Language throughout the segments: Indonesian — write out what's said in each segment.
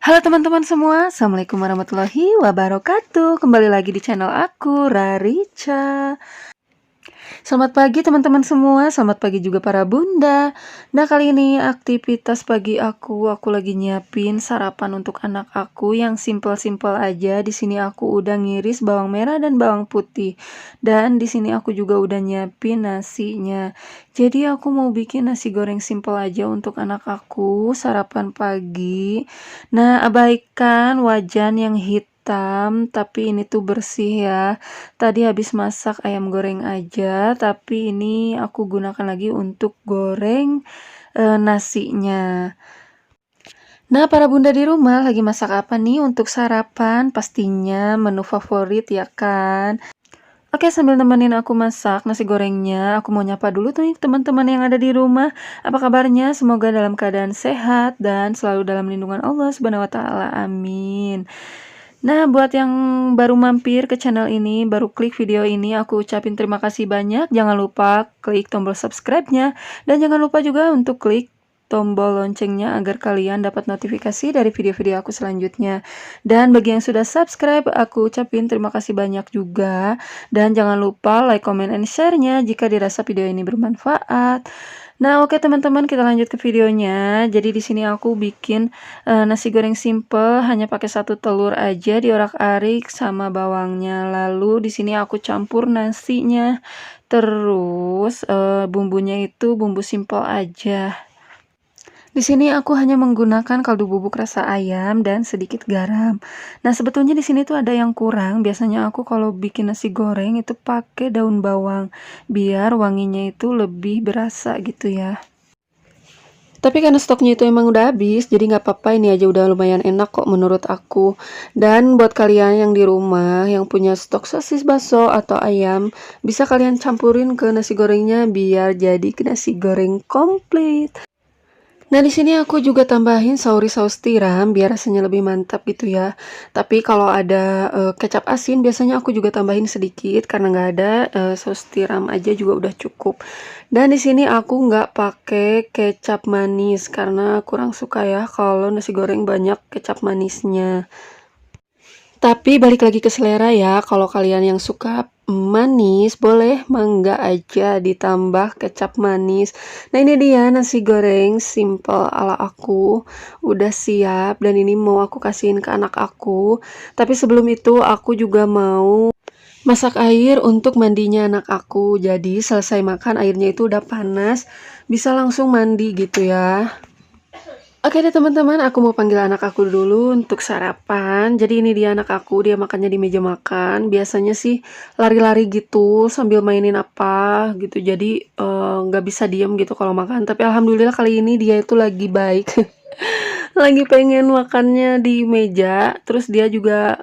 Halo teman-teman semua, Assalamualaikum warahmatullahi wabarakatuh. Kembali lagi di channel aku, Rarica. Selamat pagi teman-teman semua, selamat pagi juga para bunda. Nah, kali ini aktivitas pagi aku lagi nyiapin sarapan untuk anak aku yang simple-simple aja. Di sini aku udah ngiris bawang merah dan bawang putih. Dan di sini aku juga udah nyiapin nasinya. Jadi aku mau bikin nasi goreng simple aja untuk anak aku sarapan pagi. Nah, abaikan wajan yang hitam, tapi ini tuh bersih ya. Tadi habis masak ayam goreng aja, tapi ini aku gunakan lagi untuk goreng nasinya. Nah, para bunda di rumah lagi masak apa nih untuk sarapan? Pastinya menu favorit ya kan? Oke, sambil nemenin aku masak nasi gorengnya, aku mau nyapa dulu tuh nih teman-teman yang ada di rumah. Apa kabarnya? Semoga dalam keadaan sehat dan selalu dalam lindungan Allah Subhanahu wa taala. Amin. Nah, buat yang baru mampir ke channel ini, baru klik video ini, aku ucapin terima kasih banyak. Jangan lupa klik tombol subscribe-nya. Dan jangan lupa juga untuk klik tombol loncengnya agar kalian dapat notifikasi dari video-video aku selanjutnya. Dan bagi yang sudah subscribe, aku ucapin terima kasih banyak juga. Dan jangan lupa like, comment, and share-nya jika dirasa video ini bermanfaat. Nah, oke teman-teman, kita lanjut ke videonya. Jadi di sini aku bikin nasi goreng simple, hanya pakai 1 telur aja, diorak-arik sama bawangnya. Lalu di sini aku campur nasinya. Terus bumbunya itu bumbu simple aja. Di sini aku hanya menggunakan kaldu bubuk rasa ayam dan sedikit garam. Nah, sebetulnya di sini tuh ada yang kurang. Biasanya aku kalau bikin nasi goreng itu pakai daun bawang biar wanginya itu lebih berasa gitu ya. Tapi karena stoknya itu emang udah habis, jadi nggak apa-apa, ini aja udah lumayan enak kok menurut aku. Dan buat kalian yang di rumah yang punya stok sosis bakso atau ayam, bisa kalian campurin ke nasi gorengnya biar jadi nasi goreng komplit. Nah, di sini aku juga tambahin sauri saus tiram biar rasanya lebih mantap gitu ya. Tapi kalau ada kecap asin biasanya aku juga tambahin sedikit, karena nggak ada saus tiram aja juga udah cukup. Dan di sini aku nggak pakai kecap manis karena kurang suka ya kalau nasi goreng banyak kecap manisnya. Tapi balik lagi ke selera ya, kalau kalian yang suka manis, boleh mangga aja ditambah kecap manis. Nah, ini dia nasi goreng simple ala aku, udah siap dan ini mau aku kasihin ke anak aku. Tapi sebelum itu aku juga mau masak air untuk mandinya anak aku. Jadi selesai makan airnya itu udah panas, bisa langsung mandi gitu ya. Oke deh teman-teman, aku mau panggil anak aku dulu untuk sarapan. Jadi ini dia anak aku, dia makannya di meja makan. Biasanya sih lari-lari gitu sambil mainin apa gitu. Jadi nggak bisa diem gitu kalau makan. Tapi alhamdulillah kali ini dia itu lagi baik. Lagi pengen makannya di meja. Terus dia juga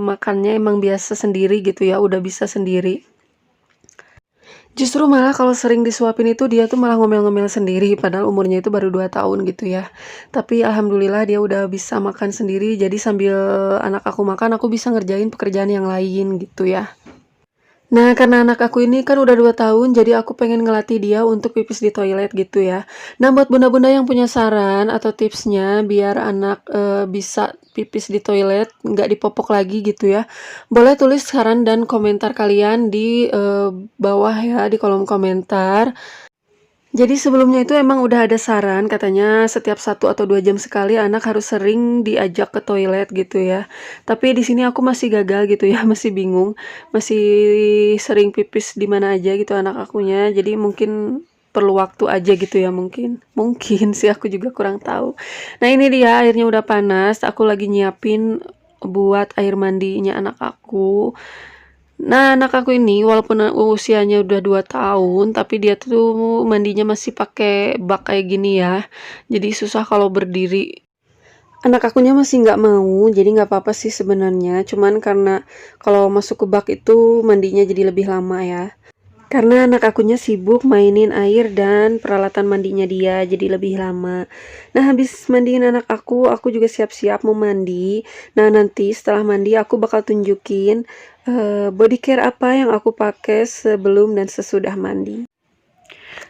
makannya emang biasa sendiri gitu ya, udah bisa sendiri. Justru malah kalau sering disuapin itu dia tuh malah ngomel-ngomel sendiri, padahal umurnya itu baru 2 tahun gitu ya. Tapi alhamdulillah dia udah bisa makan sendiri, jadi sambil anak aku makan, aku bisa ngerjain pekerjaan yang lain gitu ya. Nah, karena anak aku ini kan udah 2 tahun, jadi aku pengen ngelatih dia untuk pipis di toilet gitu ya. Nah, buat bunda-bunda yang punya saran atau tipsnya biar anak bisa pipis di toilet, nggak dipopok lagi gitu ya, boleh tulis saran dan komentar kalian di bawah ya, di kolom komentar. Jadi sebelumnya itu emang udah ada saran, katanya setiap 1 atau 2 jam sekali anak harus sering diajak ke toilet gitu ya. Tapi di sini aku masih gagal gitu ya, masih bingung, masih sering pipis di mana aja gitu anak akunya. Jadi mungkin perlu waktu aja gitu ya mungkin. Mungkin sih, aku juga kurang tahu. Nah, ini dia airnya udah panas, aku lagi nyiapin buat air mandinya anak aku. Nah, anak aku ini walaupun usianya udah 2 tahun, tapi dia tuh mandinya masih pakai bak kayak gini ya. Jadi susah kalau berdiri. Anak akunya masih nggak mau, jadi nggak apa-apa sih sebenarnya. Cuman karena kalau masuk ke bak itu mandinya jadi lebih lama ya. Karena anak akunya sibuk mainin air dan peralatan mandinya dia, jadi lebih lama. Nah, habis mandiin anak aku juga siap-siap mau mandi. Nah, nanti setelah mandi aku bakal tunjukin body care apa yang aku pakai sebelum dan sesudah mandi.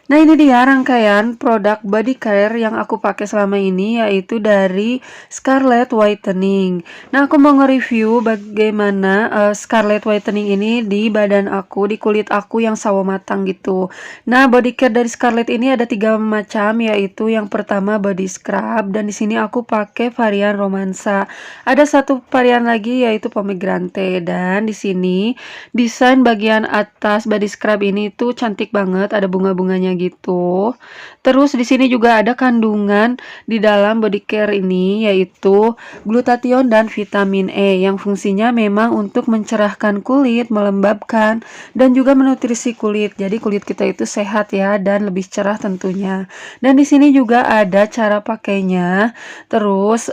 Nah, ini dia rangkaian produk body care yang aku pakai selama ini, yaitu dari Scarlett Whitening. Nah, aku mau nge-review bagaimana Scarlett Whitening ini di badan aku, di kulit aku yang sawo matang gitu. Nah, body care dari Scarlett ini ada 3 macam, yaitu yang pertama body scrub, dan di sini aku pakai varian romansa. Ada satu varian lagi yaitu pomegranate, dan di sini desain bagian atas body scrub ini tuh cantik banget, ada bunga-bunganya gitu. Terus di sini juga ada kandungan di dalam body care ini, yaitu glutathione dan vitamin E yang fungsinya memang untuk mencerahkan kulit, melembabkan, dan juga menutrisi kulit. Jadi kulit kita itu sehat ya, dan lebih cerah tentunya. Dan di sini juga ada cara pakainya. Terus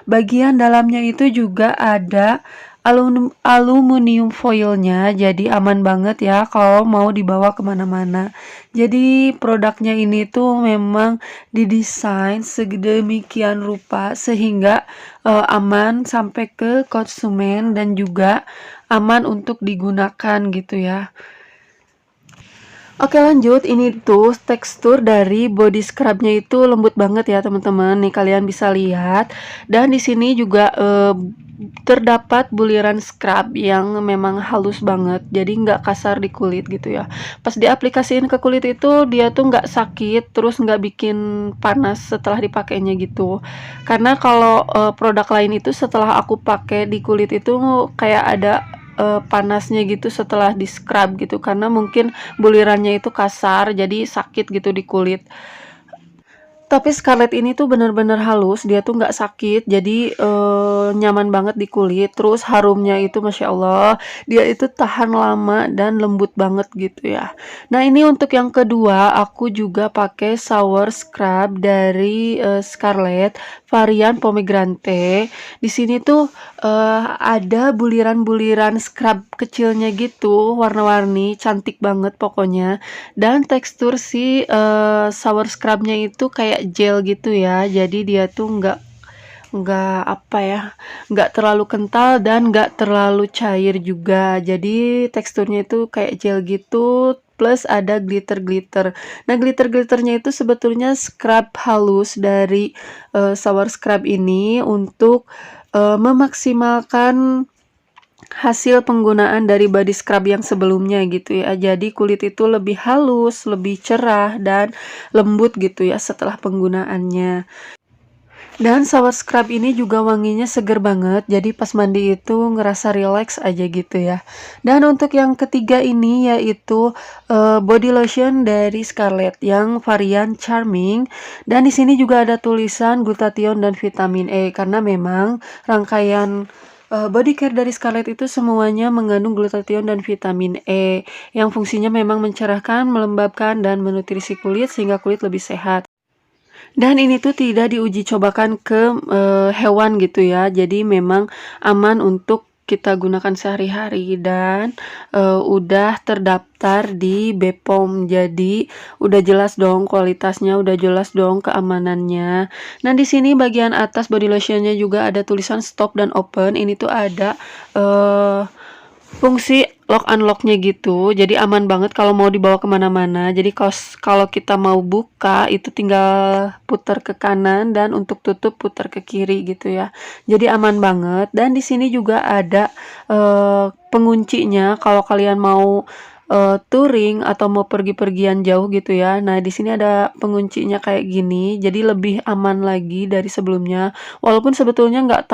bagian dalamnya itu juga ada aluminium foilnya, jadi aman banget ya kalau mau dibawa kemana-mana. Jadi produknya ini tuh memang didesain sedemikian rupa sehingga aman sampai ke konsumen dan juga aman untuk digunakan gitu ya. Oke, lanjut, ini tuh tekstur dari body scrubnya itu lembut banget ya teman-teman. Nih kalian bisa lihat. Dan di sini juga terdapat buliran scrub yang memang halus banget, jadi nggak kasar di kulit gitu ya. Pas diaplikasiin ke kulit itu dia tuh nggak sakit, terus nggak bikin panas setelah dipakainya gitu. Karena kalau produk lain itu setelah aku pakai di kulit itu kayak ada panasnya gitu setelah di scrub gitu, karena mungkin bulirannya itu kasar jadi sakit gitu di kulit. Tapi Scarlett ini tuh bener-bener halus, dia tuh nggak sakit, jadi nyaman banget di kulit. Terus harumnya itu Masya Allah, dia itu tahan lama dan lembut banget gitu ya. Nah, ini untuk yang kedua, aku juga pakai shower scrub dari Scarlett varian pomegranate. Di sini tuh ada buliran-buliran scrub kecilnya gitu, warna-warni, cantik banget pokoknya. Dan tekstur si shower scrubnya itu kayak gel gitu ya, jadi dia tuh nggak apa ya, nggak terlalu kental dan nggak terlalu cair juga, jadi teksturnya itu kayak gel gitu, plus ada glitter-glitter. Nah, glitter-glitternya itu sebetulnya scrub halus dari shower scrub ini untuk memaksimalkan hasil penggunaan dari body scrub yang sebelumnya gitu ya. Jadi kulit itu lebih halus, lebih cerah dan lembut gitu ya setelah penggunaannya. Dan shower scrub ini juga wanginya seger banget, jadi pas mandi itu ngerasa relax aja gitu ya. Dan untuk yang ketiga ini yaitu body lotion dari Scarlett yang varian Charming. Dan di sini juga ada tulisan glutathione dan vitamin E karena memang rangkaian body care dari Scarlett itu semuanya mengandung glutathione dan vitamin E yang fungsinya memang mencerahkan, melembabkan, dan menutrisi kulit sehingga kulit lebih sehat. Dan ini tuh tidak diuji cobakan ke hewan gitu ya. Jadi memang aman untuk kita gunakan sehari-hari dan udah terdaftar di BPOM. Jadi udah jelas dong kualitasnya, udah jelas dong keamanannya. Nah, di sini bagian atas body lotionnya juga ada tulisan stop dan open. Ini tuh ada fungsi lock unlocknya gitu, jadi aman banget kalau mau dibawa kemana-mana. Jadi kalau kita mau buka itu tinggal putar ke kanan dan untuk tutup putar ke kiri gitu ya. Jadi aman banget. Dan di sini juga ada penguncinya kalau kalian mau touring atau mau pergi-pergian jauh gitu ya. Nah, di sini ada penguncinya kayak gini, jadi lebih aman lagi dari sebelumnya. Walaupun sebetulnya nggak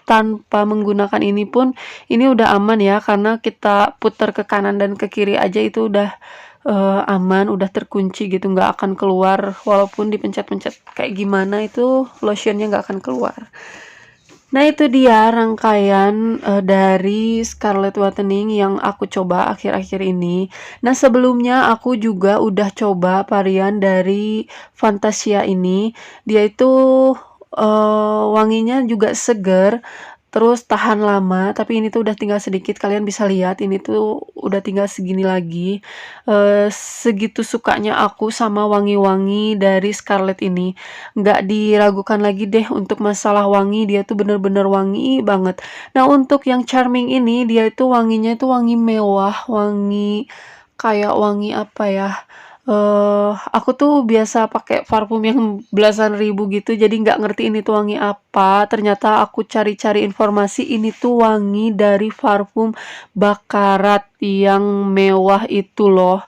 tanpa menggunakan ini pun ini udah aman ya, karena kita putar ke kanan dan ke kiri aja itu udah aman, udah terkunci gitu, nggak akan keluar walaupun dipencet-pencet kayak gimana itu lotionnya nggak akan keluar. Nah, itu dia rangkaian dari Scarlett Whitening yang aku coba akhir-akhir ini. Nah, sebelumnya aku juga udah coba varian dari Fantasia ini. Dia itu wanginya juga seger, terus tahan lama, tapi ini tuh udah tinggal sedikit, kalian bisa lihat ini tuh udah tinggal segini lagi. Segitu sukanya aku sama wangi-wangi dari Scarlett ini. Nggak diragukan lagi deh untuk masalah wangi, dia tuh bener-bener wangi banget. Nah, untuk yang Charming ini, dia itu wanginya itu wangi mewah, wangi kayak wangi apa ya, Aku tuh biasa pakai parfum yang belasan ribu gitu, jadi nggak ngerti ini tuh wangi apa. Ternyata aku cari-cari informasi, ini tuh wangi dari parfum Baccarat yang mewah itu loh.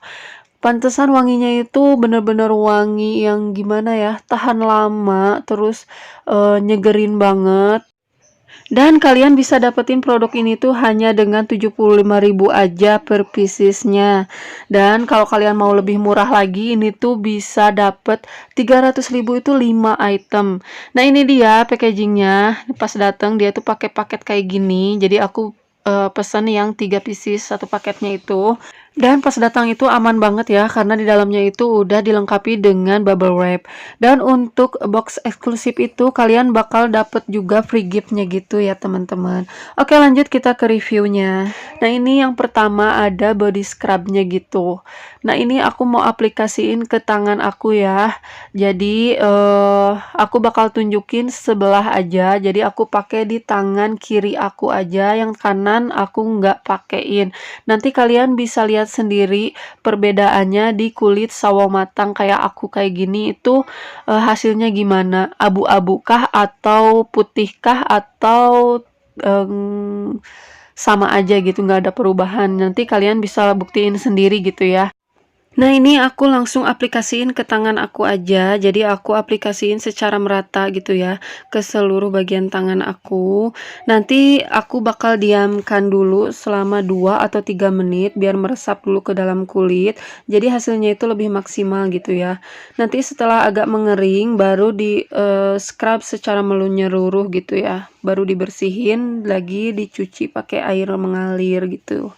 Pantesan wanginya itu bener-bener wangi yang gimana ya, tahan lama, terus nyegerin banget. Dan kalian bisa dapetin produk ini tuh hanya dengan 75.000 aja per piecesnya. Dan kalau kalian mau lebih murah lagi, ini tuh bisa dapet 300.000 itu 5 item. Nah, ini dia packagingnya. Pas datang dia tuh pakai paket kayak gini. Jadi aku pesan yang 3 pieces satu paketnya itu. Dan pas datang itu aman banget ya, karena di dalamnya itu udah dilengkapi dengan bubble wrap. Dan untuk box eksklusif itu kalian bakal dapet juga free giftnya gitu ya teman-teman. Oke, lanjut kita ke reviewnya. Nah, ini yang pertama ada body scrubnya gitu. Nah, ini aku mau aplikasiin ke tangan aku ya. Jadi aku bakal tunjukin sebelah aja. Jadi aku pakai di tangan kiri aku aja, yang kanan aku nggak pakein. Nanti kalian bisa lihat sendiri perbedaannya di kulit sawo matang kayak aku kayak gini itu hasilnya gimana, abu-abu kah atau putih kah atau sama aja gitu, nggak ada perubahan. Nanti kalian bisa buktiin sendiri gitu ya. Nah, ini aku langsung aplikasiin ke tangan aku aja. Jadi aku aplikasiin secara merata gitu ya ke seluruh bagian tangan aku. Nanti aku bakal diamkan dulu selama 2 atau 3 menit biar meresap dulu ke dalam kulit. Jadi hasilnya itu lebih maksimal gitu ya. Nanti setelah agak mengering baru di scrub secara menyeluruh gitu ya. Baru dibersihin lagi, dicuci pakai air mengalir gitu.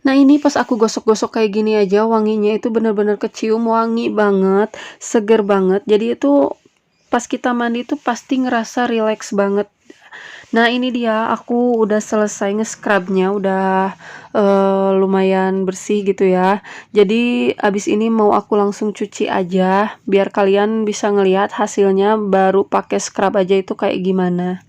Nah, ini pas aku gosok-gosok kayak gini aja, wanginya itu bener-bener kecium, wangi banget, seger banget. Jadi itu pas kita mandi tuh pasti ngerasa relax banget. Nah, ini dia aku udah selesai nge-scrubnya, udah lumayan bersih gitu ya. Jadi abis ini mau aku langsung cuci aja, biar kalian bisa ngelihat hasilnya baru pakai scrub aja itu kayak gimana.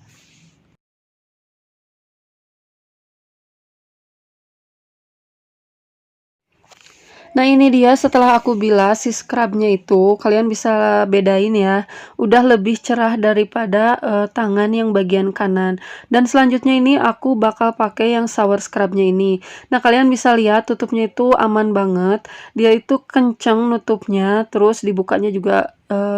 Nah, ini dia setelah aku bilas si scrubnya itu, kalian bisa bedain ya, udah lebih cerah daripada tangan yang bagian kanan. Dan selanjutnya ini aku bakal pakai yang shower scrubnya ini. Nah, kalian bisa lihat tutupnya itu aman banget, dia itu kenceng nutupnya, terus dibukanya juga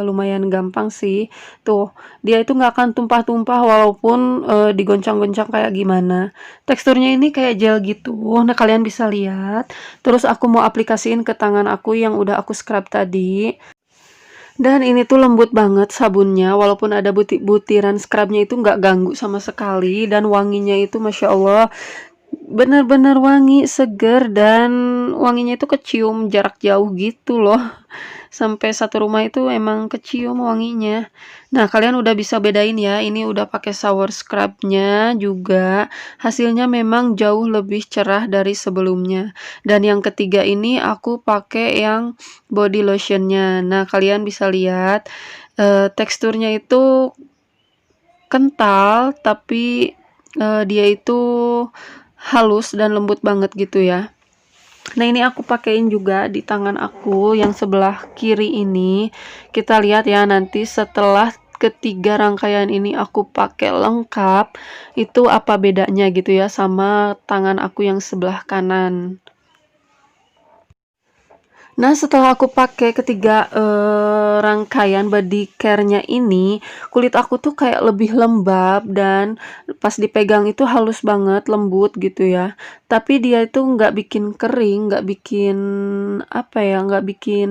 lumayan gampang sih. Tuh, dia itu nggak akan tumpah-tumpah walaupun digoncang-goncang kayak gimana. Teksturnya ini kayak gel gitu. Nah, kalian bisa lihat. Terus aku mau aplikasiin ke tangan aku yang udah aku scrub tadi. Dan ini tuh lembut banget sabunnya, walaupun ada butiran scrubnya itu nggak ganggu sama sekali. Dan wanginya itu Masya Allah, bener-bener wangi, seger, dan wanginya itu kecium jarak jauh gitu loh. Sampai satu rumah itu emang kecium wanginya. Nah, kalian udah bisa bedain ya, ini udah pakai shower scrubnya juga. Hasilnya memang jauh lebih cerah dari sebelumnya. Dan yang ketiga ini aku pakai yang body lotionnya. Nah, kalian bisa lihat teksturnya itu kental, tapi dia itu halus dan lembut banget gitu ya. Nah, ini aku pakein juga di tangan aku yang sebelah kiri ini. Kita lihat ya nanti setelah ketiga rangkaian ini aku pakai lengkap, itu apa bedanya gitu ya sama tangan aku yang sebelah kanan. Nah, setelah aku pakai ketiga rangkaian body care-nya ini, kulit aku tuh kayak lebih lembab dan pas dipegang itu halus banget, lembut gitu ya. Tapi dia itu nggak bikin kering, nggak bikin apa ya, nggak bikin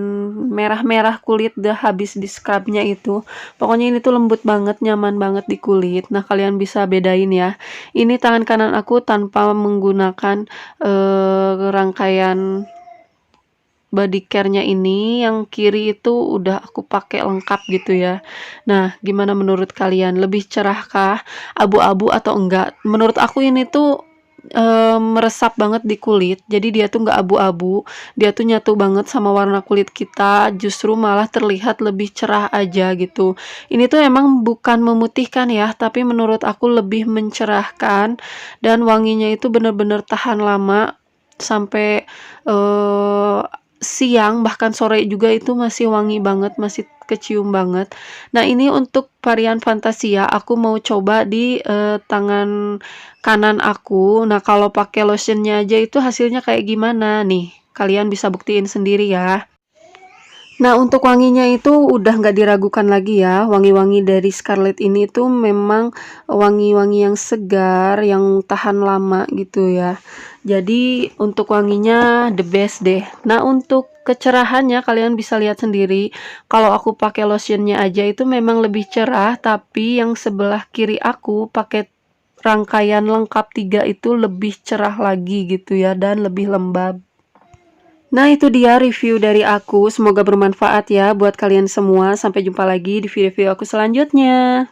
merah-merah kulit dah habis di scrubnya itu. Pokoknya ini tuh lembut banget, nyaman banget di kulit. Nah, kalian bisa bedain ya. Ini tangan kanan aku tanpa menggunakan rangkaian body care-nya ini, yang kiri itu udah aku pakai lengkap gitu ya. Nah, gimana menurut kalian? Lebih cerahkah, abu-abu atau enggak? Menurut aku ini tuh meresap banget di kulit. Jadi dia tuh nggak abu-abu, dia tuh nyatu banget sama warna kulit kita, justru malah terlihat lebih cerah aja gitu. Ini tuh emang bukan memutihkan ya, tapi menurut aku lebih mencerahkan dan wanginya itu bener-bener tahan lama sampai siang bahkan sore juga itu masih wangi banget, masih kecium banget. Nah, ini untuk varian Fantasia aku mau coba di, tangan kanan aku. Nah, kalau pakai lotionnya aja itu hasilnya kayak gimana nih, kalian bisa buktiin sendiri ya. Nah, untuk wanginya itu udah nggak diragukan lagi ya, wangi-wangi dari Scarlett ini tuh memang wangi-wangi yang segar, yang tahan lama gitu ya. Jadi untuk wanginya the best deh. Nah, untuk kecerahannya kalian bisa lihat sendiri, kalau aku pakai lotionnya aja itu memang lebih cerah, tapi yang sebelah kiri aku pakai rangkaian lengkap 3 itu lebih cerah lagi gitu ya, dan lebih lembab. Nah, itu dia review dari aku. Semoga bermanfaat ya buat kalian semua. Sampai jumpa lagi di video-video aku selanjutnya.